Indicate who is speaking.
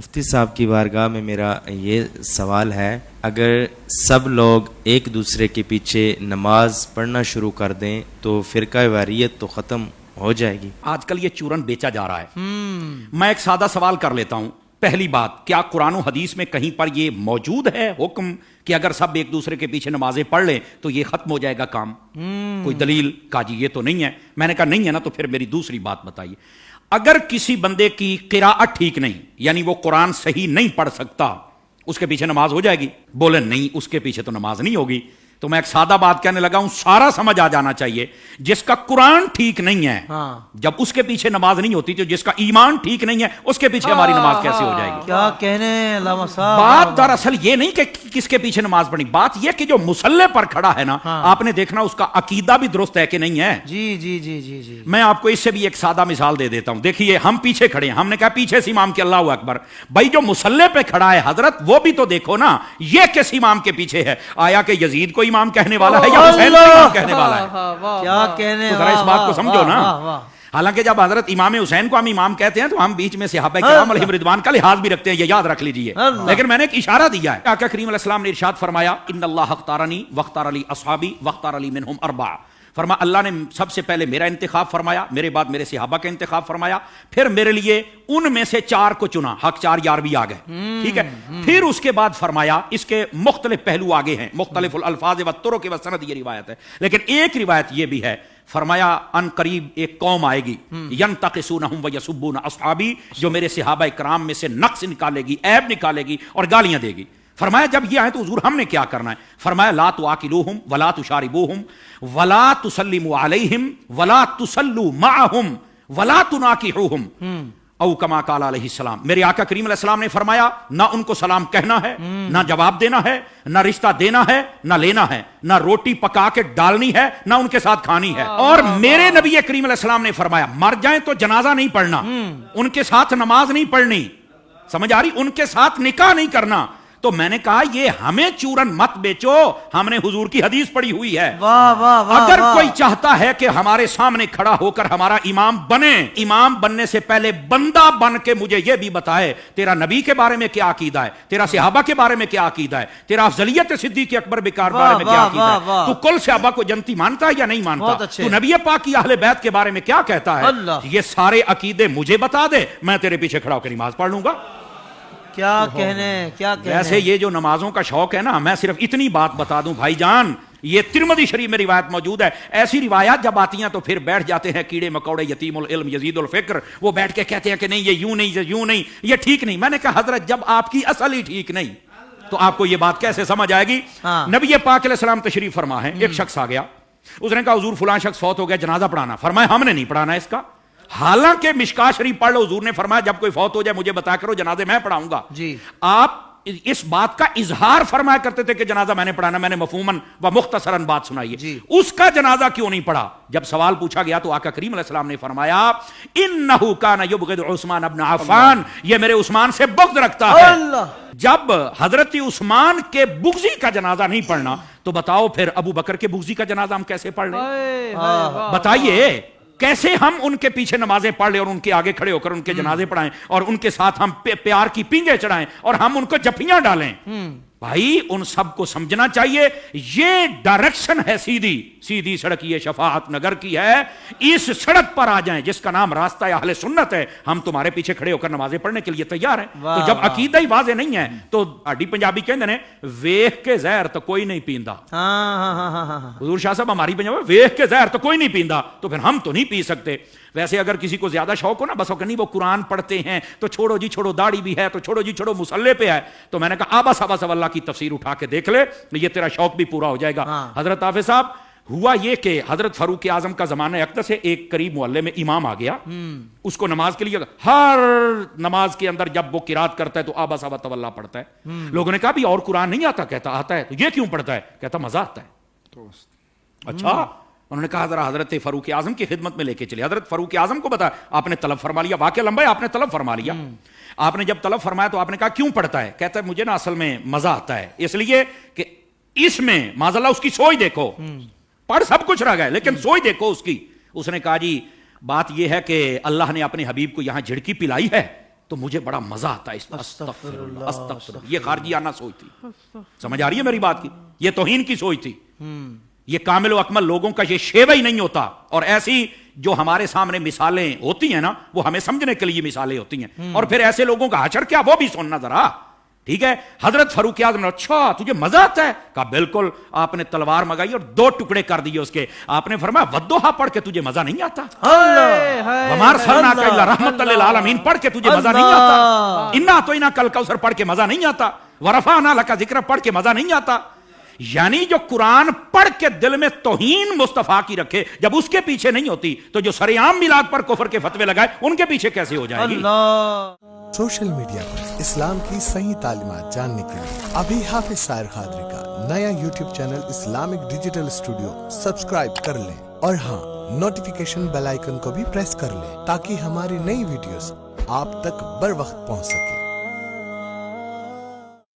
Speaker 1: مفتی صاحب کی بارگاہ میں میرا یہ سوال ہے، اگر سب لوگ ایک دوسرے کے پیچھے نماز پڑھنا شروع کر دیں تو فرقہ واریت تو ختم ہو جائے گی؟
Speaker 2: آج کل یہ چورن بیچا جا رہا ہے۔ میں ایک سادہ سوال کر لیتا ہوں۔ پہلی بات، کیا قرآن و حدیث میں کہیں پر یہ موجود ہے حکم کہ اگر سب ایک دوسرے کے پیچھے نمازیں پڑھ لیں تو یہ ختم ہو جائے گا کام؟ کوئی دلیل؟ کہا جی یہ تو نہیں ہے۔ میں نے کہا نہیں ہے نا، تو پھر میری دوسری بات بتائیے۔ اگر کسی بندے کی قراءت ٹھیک نہیں، یعنی وہ قرآن صحیح نہیں پڑھ سکتا، اس کے پیچھے نماز ہو جائے گی؟ بولے نہیں، اس کے پیچھے تو نماز نہیں ہوگی۔ تو میں ایک سادہ بات کہنے لگا ہوں، سارا سمجھ آ جانا چاہیے۔ جس کا قرآن ٹھیک نہیں ہے جب اس کے پیچھے نماز نہیں ہوتی، تو جس کا ایمان ٹھیک نہیں ہے اس کے پیچھے ہماری نماز کیسے ہو جائے گی؟
Speaker 3: کیا کہنے علامہ صاحب۔
Speaker 2: بات دراصل یہ نہیں کہ کس کے پیچھے نماز پڑھنی، بات یہ کہ جو مصلی پر کھڑا ہے نا، آپ نے دیکھنا اس کا عقیدہ بھی درست ہے کہ نہیں ہے۔
Speaker 3: جی جی جی جی جی
Speaker 2: میں آپ کو اس سے بھی ایک سادہ مثال دے دیتا ہوں۔ دیکھیے، ہم پیچھے کھڑے ہیں، ہم نے کہا پیچھے سے امام کے اللہ اکبر، بھائی جو مصلی پہ کھڑا ہے حضرت، وہ بھی تو دیکھو نا یہ کس امام کے پیچھے ہے؟ آیا کہ یزید کو امام کہنے والا ہے یا حسین کو امام کہنے والا ہے؟
Speaker 3: کیا کہنے،
Speaker 2: تو ذرا اس بات کو سمجھو نا۔ حالانکہ جب حضرت امام حسین کو ہم امام کہتے ہیں تو ہم بیچ میں صحابہ کرام علیہم رضوان کا لحاظ بھی رکھتے ہیں، یہ یاد رکھ لیجئے۔ لیکن میں نے ایک اشارہ دیا ہے۔ آقا کریم علیہ السلام نے ارشاد فرمایا، ان اللہ اختارنی واختار لی اصحابی واختار لی منہم اربع۔ فرما اللہ نے سب سے پہلے میرا انتخاب فرمایا، میرے بعد میرے صحابہ کا انتخاب فرمایا، پھر میرے لیے ان میں سے 4 کو چنا، حق 4 یار بھی آ گئے، ٹھیک ہے۔ پھر اس کے بعد فرمایا، اس کے مختلف پہلو آگے ہیں، مختلف الالفاظ و طرق و سند، یہ روایت ہے، لیکن ایک روایت یہ بھی ہے، فرمایا ان قریب ایک قوم آئے گی، ینتقصونہم ویسبون اصحابی، جو میرے صحابہ کرام میں سے نقص نکالے گی، عیب نکالے گی اور گالیاں دے گی۔ فرمایا جب یہ آئے تو حضور ہم نے کیا کرنا ہے؟ فرمایا لا تواکلوہم ولا تشاربوہم ولا تسلموا علیہم ولا تسلوا معہم ولا تناکحوہم، او کما قال علیہ السلام۔ میرے آقا کریم علیہ السلام نے فرمایا، نہ ان کو سلام کہنا ہے، نہ جواب دینا ہے، نہ رشتہ دینا ہے، نہ لینا ہے، نہ روٹی پکا کے ڈالنی ہے، نہ ان کے ساتھ کھانی ہے۔ اور میرے نبی کریم علیہ السلام نے فرمایا، مر جائیں تو جنازہ نہیں پڑھنا، ان کے ساتھ نماز نہیں پڑھنی، سمجھ آ رہی؟ ان کے ساتھ نکاح نہیں کرنا۔ تو میں نے کہا یہ ہمیں چورن مت بیچو، ہم نے حضور کی حدیث پڑھی ہوئی ہے۔ اگر کوئی چاہتا ہے کہ ہمارے سامنے کھڑا ہو کر ہمارا امام بنے، امام بننے سے پہلے بندہ بن کے مجھے یہ بھی بتائے تیرا نبی کے بارے میں کیا عقیدہ ہے، تیرا صحابہ کے بارے میں کیا عقیدہ ہے، تیرا افضلیت صدیق اکبر بکار بارے میں کیا عقیدہ ہے، تو کل صحابہ کو جنتی مانتا ہے یا نہیں مانتا، تو نبی پاک کی اہل بیت کے بارے میں کیا کہتا ہے، یہ سارے عقیدے مجھے بتا دے، میں تیرے پیچھے کھڑا ہو کے نماز پڑھ لوں گا۔
Speaker 3: کیا کہنے، کیا کہنے۔
Speaker 2: ویسے یہ جو نمازوں کا شوق ہے نا، میں صرف اتنی بات بتا دوں بھائی جان، یہ ترمذی شریف میں روایت موجود ہے۔ ایسی روایات جب آتی ہیں تو پھر بیٹھ جاتے ہیں کیڑے مکوڑے، یتیم العلم یزید الفکر، وہ بیٹھ کے کہتے ہیں کہ نہیں یہ یوں نہیں، یہ یوں نہیں، یہ ٹھیک نہیں۔ میں نے کہا حضرت جب آپ کی اصل ہی ٹھیک نہیں تو آپ کو یہ بات کیسے سمجھ آئے گی؟ نبی پاک علیہ السلام تشریف فرما ہے، ایک شخص آ گیا، اس نے کہا حضور فلاں شخص فوت ہو گیا، جنازہ پڑھانا۔ فرمایا ہم نے نہیں پڑھانا اس کا، حالانکہ مشکاہ شریف پڑھ لو، حضور نے فرمایا جب کوئی فوت ہو جائے مجھے بتا کرو، جنازے میں پڑھاؤں گا۔
Speaker 3: جی
Speaker 2: آپ اس بات کا اظہار فرمایا کرتے تھے کہ جنازہ میں نے پڑھانا، میں نے مفہوماً و مختصراً بات سنائی ہے، اس کا جنازہ کیوں نہیں پڑھا؟ جب سوال پوچھا گیا تو آقا کریم علیہ السلام نے فرمایا، انہ کان یبغض عثمان ابن عفان، یہ میرے عثمان سے بغض رکھتا ہے۔ جب حضرت عثمان کے بغضی کا جنازہ نہیں پڑھنا تو بتاؤ پھر ابو بکر کے بغضی کا جنازہ ہم کیسے پڑھ لیں؟ بتائیے کیسے ہم ان کے پیچھے نمازیں پڑھ لیں اور ان کے آگے کھڑے ہو کر ان کے جنازے پڑھائیں اور ان کے ساتھ ہم پیار کی پینگیں چڑھائیں اور ہم ان کو جفیاں ڈالیں؟ بھائی ان سب کو سمجھنا چاہیے، یہ ڈائریکشن ہے سیدھی سیدھی سڑک، یہ شفاعت نگر کی ہے، اس سڑک پر آ جائیں جس کا نام راستہ اہل سنت ہے، ہم تمہارے پیچھے کھڑے ہو کر نمازیں پڑھنے کے لیے تیار ہیں۔ تو جب عقیدہ ہی واضح نہیں ہے تو آڈی پنجابی کہندے نے ویکھ کے زہر تو کوئی نہیں پیندا۔ حضور شاہ صاحب ہماری پنجابی ویکھ کے زہر تو کوئی نہیں پیندا، تو پھر ہم تو نہیں پی سکتے۔ ویسے اگر کسی کو زیادہ شوق ہو نا، بس نہیں وہ قرآن پڑھتے ہیں تو چھوڑو جی چھوڑو، داڑھی بھی ہے تو چھوڑو جی چھوڑو، مصلی پہ ہے، تو میں نے کہا آبا صاحب اللہ کی تفسیر اٹھا کے دیکھ لے، یہ تیرا شوق بھی پورا ہو جائے گا۔ حضرت حافظ صاحب ہوا یہ کہ حضرت فاروق اعظم کا زمانہ اقدس ہے، ایک قریب محلے میں امام آ گیا، اس کو نماز کے لیے ہر نماز کے اندر جب وہ قرات کرتا ہے تو آبا صاحب تولا پڑھتا ہے۔ لوگوں نے کہا بھی اور قرآن نہیں آتا؟ کہتا آتا ہے۔ تو یہ کیوں پڑھتا ہے؟ کہتا مزہ آتا ہے۔ اچھا، انہوں نے کہا ذرا حضرت فاروق اعظم کی خدمت میں لے کے چلے۔ حضرت فاروق اعظم کو بتا آپ نے طلب فرما لیا، واقعہ لمبا ہے، آپ نے طلب فرما لیا۔ آپ نے جب طلب فرمایا تو آپ نے کہا کیوں پڑھتا ہے؟ کہتا ہے مجھے نا اصل میں مزہ آتا ہے، اس لیے کہ اس میں معاذ اللہ اس کی سوچ دیکھو، پڑھ سب کچھ رہ گئے لیکن سوچ دیکھو اس کی۔ اس نے کہا جی بات یہ ہے کہ اللہ نے اپنے حبیب کو یہاں جھڑکی پلائی ہے تو مجھے بڑا مزہ آتا ہے اس میں استغفر اللہ استغفر اللہ. یہ خارجیانہ سوچ تھی. سمجھ آ رہی ہے میری بات کی؟ یہ توہین کی سوچ تھی. یہ کامل و اکمل لوگوں کا یہ شیوہ ہی نہیں ہوتا. اور ایسی جو ہمارے سامنے مثالیں ہوتی ہیں نا وہ ہمیں سمجھنے کے لیے مثالیں ہوتی ہیں. اور پھر ایسے لوگوں کا حشر کیا وہ بھی سننا ذرا. ٹھیک ہے. حضرت فاروق اعظم نے اچھا تجھے مزہ آتا ہے؟ کہا بالکل. آپ نے تلوار منگائی اور 2 ٹکڑے کر دیے اس کے. آپ نے فرمایا والضحیٰ پڑھ کے تجھے مزہ نہیں آتا؟ وما ارسلناک الا رحمۃ للعالمین پڑھ کے تجھے مزہ نہیں آتا؟ انا اعطیناک الکوثر پڑھ کے مزہ نہیں آتا؟ ورفعنا لک ذکرک پڑھ کے مزہ نہیں آتا؟ یعنی جو قرآن پڑھ کے دل میں توہین مصطفیٰ کی رکھے جب اس کے پیچھے نہیں ہوتی تو جو سرعام میلاد پر کفر کے فتوے لگائے ان کے پیچھے کیسے ہو جائے گی؟
Speaker 4: سوشل میڈیا پر اسلام کی صحیح تعلیمات جاننے کے لیے ابھی حافظ سائر قادری کا نیا YouTube channel Islamic digital studio subscribe کر لیں اور ہاں نوٹیفیکیشن بیل آئیکن کو بھی پریس کر لیں تاکہ ہماری نئی ویڈیوز آپ تک بر وقت پہنچ سکے.